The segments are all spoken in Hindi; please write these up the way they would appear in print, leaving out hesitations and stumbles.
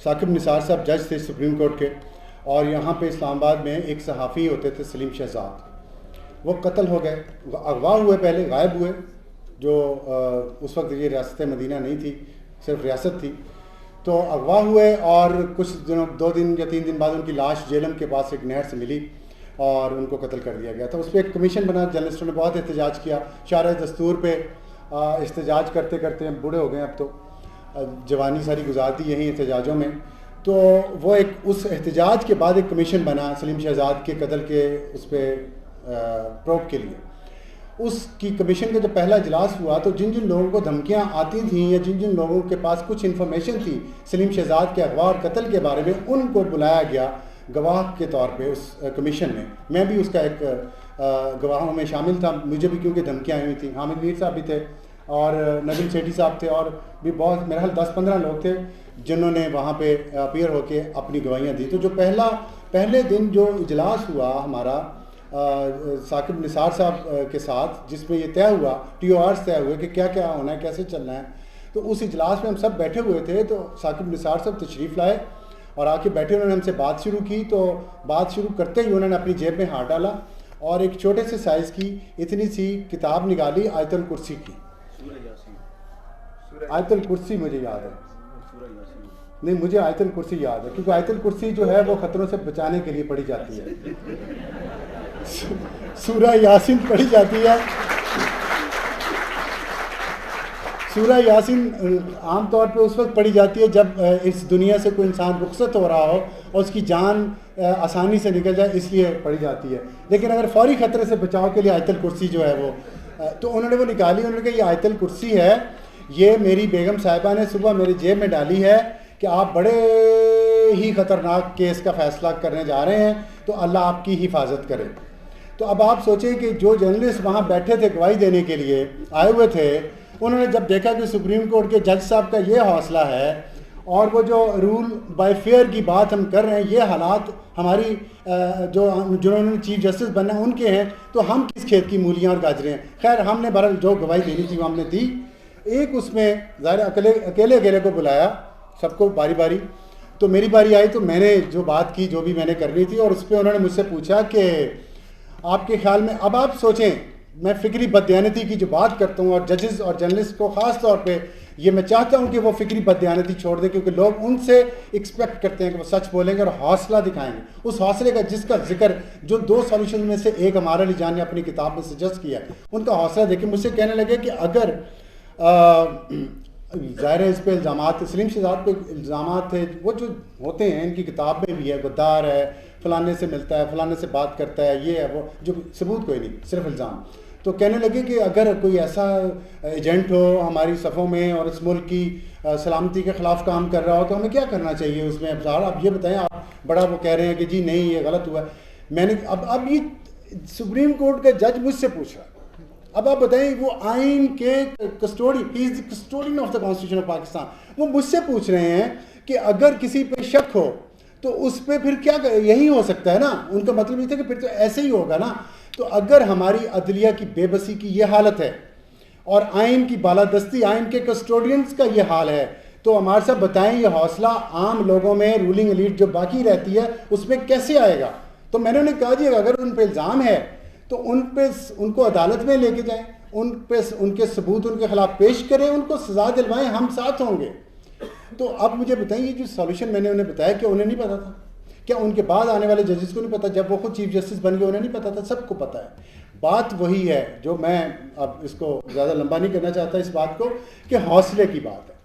साकिब निसार साहब जज थे सुप्रीम कोर्ट के, और यहाँ पे इस्लामाबाद में एक सहाफ़ी होते थे सलीम शहजाद, वो कत्ल हो गए, अगवा हुए, पहले गायब हुए, जो उस वक्त ये रियासत मदीना नहीं थी, सिर्फ रियासत थी, तो अगवा हुए और कुछ दिनों 2 दिन या 3 दिन बाद उनकी लाश जेलम के पास एक नहर से मिली और उनको कत्ल कर दिया गया था। उस पर एक कमीशन बना, जर्नलिस्टों ने बहुत एहतजाज किया, शार दस्तूर पे एहतजाज करते करते हम बूढ़े हो गए, अब तो जवानी सारी गुजार दी यहीं एहतजाजों में। तो वो एक उस एहतजाज के बाद एक कमीशन बना सलीम शहजाद के कत्ल के उस पर प्रोब के लिए। उसकी कमीशन का जब पहला इजलास हुआ तो जिन जिन लोगों को धमकियां आती थीं या जिन जिन लोगों के पास कुछ इन्फॉर्मेशन थी सलीम शहजाद के अगवा और कत्ल के बारे में, उनको बुलाया गया गवाह के तौर पे उस कमीशन में। मैं भी उसका एक गवाहों में शामिल था, मुझे भी क्योंकि धमकियाँ आई हुई थी। हामिद मीर साहब भी थे और नदीम सेठी साहब थे और भी बहुत, मेरे ख्याल 10-15 लोग थे जिन्होंने वहाँ पे अपीयर होके अपनी गवाहियाँ दी। तो जो पहले दिन जो इजलास हुआ हमारा साकिब निसार साहब के साथ, जिसमें ये तय हुआ, TORs तय हुए कि क्या क्या होना है, कैसे चलना है, तो उस इजलास में हम सब बैठे हुए थे। तो साकिब निसार साहब तशरीफ़ लाए और आके बैठे, उन्होंने हमसे बात शुरू की। तो बात शुरू करते ही उन्होंने अपनी जेब में हाथ डाला और एक छोटे से साइज़ की इतनी सी किताब निकाली आयतुल कुर्सी की। आयतुल कुर्सी मुझे याद है, नहीं मुझे आयतुल कुर्सी याद है, क्योंकि आयतुल कुर्सी जो है वो ख़तरों से बचाने के लिए पढ़ी जाती है। सूरह यासीन पढ़ी जाती है। सूरह यासीन आम तौर पे उस वक्त पढ़ी जाती है जब इस दुनिया से कोई इंसान रुखसत हो रहा हो और उसकी जान आसानी से निकल जाए, इसलिए पढ़ी जाती है। लेकिन अगर फौरी ख़तरे से बचाव के लिए आयतुल कुर्सी जो है वो, तो उन्होंने वो निकाली। उन्होंने कहा ये आयतुल कुर्सी है, ये मेरी बेगम साहिबा ने सुबह मेरी जेब में डाली है कि आप बड़े ही ख़तरनाक केस का फ़ैसला करने जा रहे हैं, तो अल्लाह आपकी हिफाजत करे। तो अब आप सोचें कि जो जर्नलिस्ट वहाँ बैठे थे गवाही देने के लिए आए हुए थे, उन्होंने जब देखा कि सुप्रीम कोर्ट के जज साहब का ये हौसला है और वो जो रूल बाय फेयर की बात हम कर रहे हैं, ये हालात हमारी जिन्होंने चीफ जस्टिस बनना है उनके हैं, तो हम किस खेत की मूलियाँ और गाजरें हैं। खैर हमने बहरहाल जो गवाही देनी थी वो हमने दी। एक उसमें ज़ाहिर अकेले को बुलाया सबको बारी बारी, तो मेरी बारी आई तो मैंने जो बात की, जो भी मैंने करनी थी, और उस पर उन्होंने मुझसे पूछा कि आपके ख्याल में, अब आप सोचें मैं फ़िक्री बदयानती की जो बात करता हूँ और जजेस और जर्नलिस्ट को ख़ास तौर पे ये मैं चाहता हूँ कि वो फ़िक्री बदयानती छोड़ दें, क्योंकि लोग उनसे एक्सपेक्ट करते हैं कि वो सच बोलेंगे और हौसला दिखाएंगे। उस हौसले का जिसका जिक्र जो 2 सॉल्यूशन में से एक अमार अली जान ने अपनी किताब में सजेस्ट किया, उनका हौसला देखिए। मुझसे कहने लगे कि अगर ज़ाहिर है इस पर इल्ज़ामात, सलीम शहजाद पे इल्ज़ामात थे, वो जो होते हैं इनकी किताब में भी है, गद्दार है, फ़लाने से मिलता है, फ़लाने से बात करता है, ये है वो, जो सबूत कोई नहीं, सिर्फ इल्ज़ाम। तो कहने लगे कि अगर कोई ऐसा एजेंट हो हमारी सफ़ों में और इस मुल्क की सलामती के ख़िलाफ़ काम कर रहा हो, तो हमें क्या करना चाहिए उसमें। अब आप ये बताएं, आप बड़ा वो कह रहे हैं कि जी नहीं ये गलत हुआ। मैंने अब ये सुप्रीम कोर्ट का जज मुझसे पूछ रहा है, अब आप बताएं, वो आइन के custodian, he is the custodian of the constitution of Pakistan, वो मुझसे पूछ रहे हैं कि अगर किसी पे शक हो तो उस पर फिर क्या, यही हो सकता है ना। उनका मतलब ये था कि फिर तो ऐसे ही होगा ना। तो अगर हमारी अदलिया की बेबसी की ये हालत है और आइन की बालादस्ती, आइन के कस्टोडियंस का ये हाल है, तो हमारे साथ बताएं ये हौसला आम लोगों में, रूलिंग एलीट जो बाकी रहती है, उसमें कैसे आएगा। तो मैंने उन्हें कहा जी अगर उन पर इल्ज़ाम है तो उनको अदालत में लेके जाएं, उन पे उनके सबूत उनके खिलाफ पेश करें, उनको सज़ा दिलवाएं, हम साथ होंगे। तो अब मुझे बताइए जो सॉल्यूशन मैंने उन्हें बताया, क्या उन्हें नहीं पता था? क्या उनके बाद आने वाले जजेस को नहीं पता? जब वो खुद चीफ जस्टिस बन गए उन्हें नहीं पता था? सबको पता है। बात वही है जो मैं अब इसको ज़्यादा लंबा नहीं करना चाहता इस बात को, कि हौसले की बात है।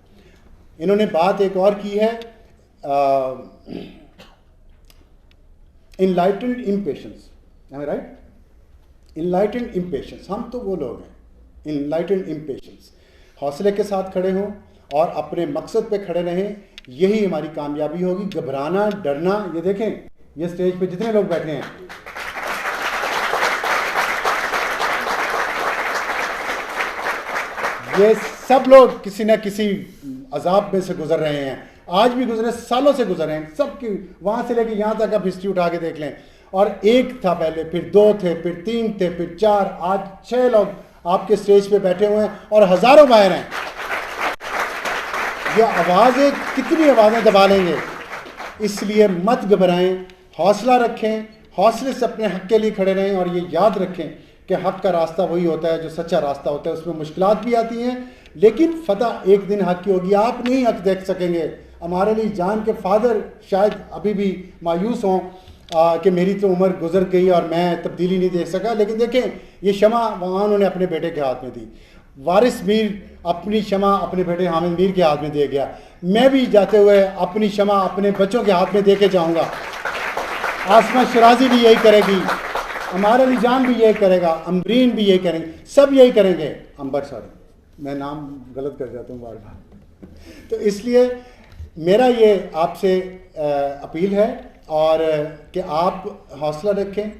इन्होंने बात एक और की है, enlightened impatience, right, enlightened impatience. हम तो वो लोग हैं इनलाइटेंड इम्पेशेंस, हौसले के साथ खड़े हों और अपने मकसद पे खड़े रहें, यही हमारी कामयाबी होगी। घबराना, डरना, ये देखें ये स्टेज पे जितने लोग बैठे हैं, ये सब लोग किसी न किसी अजाब में से गुजर रहे हैं, आज भी गुजरे, सालों से गुजर रहे हैं, सबकी वहाँ से लेकर यहाँ तक आप हिस्ट्री उठा के देख लें। और एक था पहले, फिर 2 थे, फिर 3 थे, फिर 4, आज 6 लोग आपके स्टेज पे बैठे हुए हैं और हज़ारों बाहर हैं। ये आवाज़ें कितनी आवाज़ें दबा लेंगे। इसलिए मत घबराएं, हौसला रखें, हौसले से अपने हक के लिए खड़े रहें और ये याद रखें कि हक का रास्ता वही होता है जो सच्चा रास्ता होता है। उसमें मुश्किलात भी आती हैं, लेकिन फतह एक दिन हक की होगी। आप नहीं हक देख सकेंगे। हमारे लिए जान के फादर शायद अभी भी मायूस हों कि मेरी तो उम्र गुजर गई और मैं तब्दीली नहीं देख सका, लेकिन देखें ये शमा वहाँ उन्होंने अपने बेटे के हाथ में दी। वारिस मीर अपनी शमा अपने बेटे हामिद मीर के हाथ में दे गया। मैं भी जाते हुए अपनी शमा अपने बच्चों के हाथ में दे के जाऊँगा। आसमा शराजी भी यही करेगी, हमारा निजाम भी यही करेगा, अमरीन भी यही करेंगे, सब यही करेंगे। अंबर सॉरी मैं नाम गलत कर जाता हूँ बार बार। तो इसलिए मेरा ये आपसे अपील है और कि आप हौसला रखें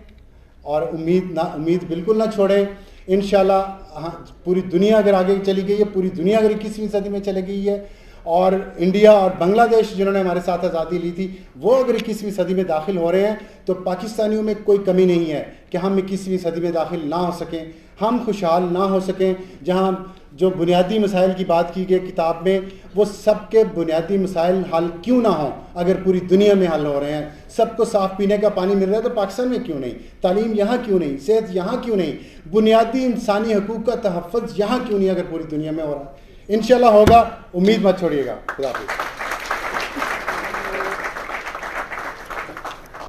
और उम्मीद बिल्कुल ना छोड़ें। इंशाल्लाह हाँ, पूरी दुनिया अगर आगे चली गई है, पूरी दुनिया अगर 21वीं सदी में चली गई है और इंडिया और बांग्लादेश जिन्होंने हमारे साथ आज़ादी ली थी वो अगर 21वीं सदी में दाखिल हो रहे हैं, तो पाकिस्तानियों में कोई कमी नहीं है कि हम 21वीं सदी में दाखिल ना हो सकें, हम खुशहाल ना हो सकें। जहाँ जो बुनियादी मसाइल की बात की गई किताब में, वो सबके बुनियादी मसाइल हल क्यों ना हो अगर पूरी दुनिया में हल हो रहे हैं। सबको साफ़ पीने का पानी मिल रहा है तो पाकिस्तान में क्यों नहीं, तालीम यहाँ क्यों नहीं, सेहत यहाँ क्यों नहीं, बुनियादी इंसानी हकूक़ का तहफ़्फ़ुज़ यहाँ क्यों नहीं अगर पूरी दुनिया में हो रहा है। इंशाल्लाह होगा, उम्मीद मत छोड़िएगा। खुदा हाफ़िज़।